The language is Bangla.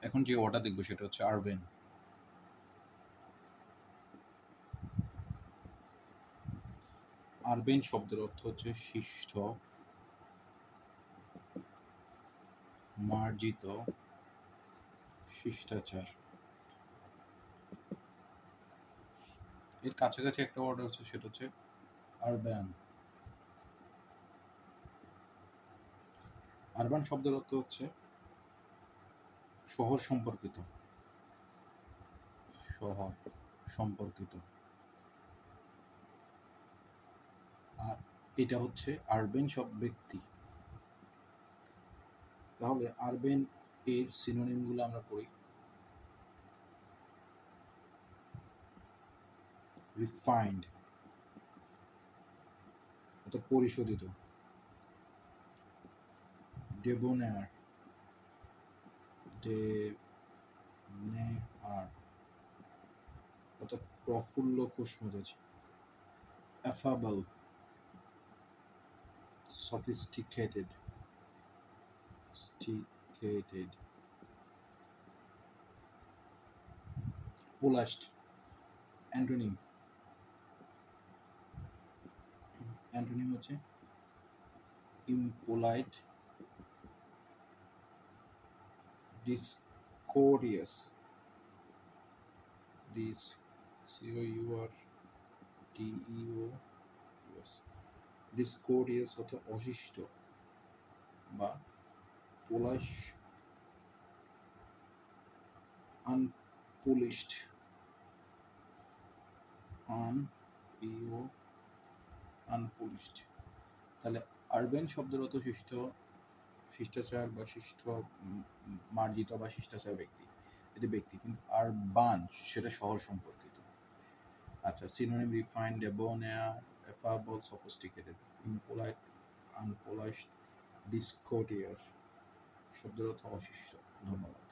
এখন যে ওয়ার্ডটা দেখবো সেটা হচ্ছে আরবেন। আরবেন শব্দের অর্থ হচ্ছে শিষ্ট, মার্জিত, শিষ্টাচার। এর কাছাকাছি একটা ওয়ার্ড হচ্ছে সেটা হচ্ছে আরবান। আরবান শব্দের অর্থ হচ্ছে শহর সম্পর্কিত, শহর সম্পর্কিত। আর এটা হচ্ছে আরবেন সব ব্যক্তি। তাহলে আরবেন এর সিনোনিমগুলো আমরা পড়ি। রিফাইন্ড অর্থাৎ পরিশোধিত, ডেবোনেয়ার, ডেবনেয়ার অর্থাৎ প্রফুল্ল কুশমেজাজি, affable, sophisticated, sophisticated, polished, antonym, antonym হচ্ছে impolite, discourteous, C-O-U-R-T-E-O-U-S, discourteous অর্থাৎ অশিষ্ট বা polish, unpolished, unpolished। তাহলে আরবেন শব্দের অর্থ শিষ্ট, শিষ্টাচার বা শিষ্ট, মার্জিত বা শিষ্টাচার ব্যক্তি, এটি ব্যক্তি। কিন্তু আরবান সেটা শহর সম্পর্কিত। আচ্ছা, সিনোনিম রিফাইন্ড, ডেবোনেয়ার, অ্যাফাবল, সফিস্টিকেটেড, ইমপোলাইট, আনপোলাইশড, ডিসকোর্টিয়াস শব্দের অর্থ অশিষ্ট। ধন্যবাদ।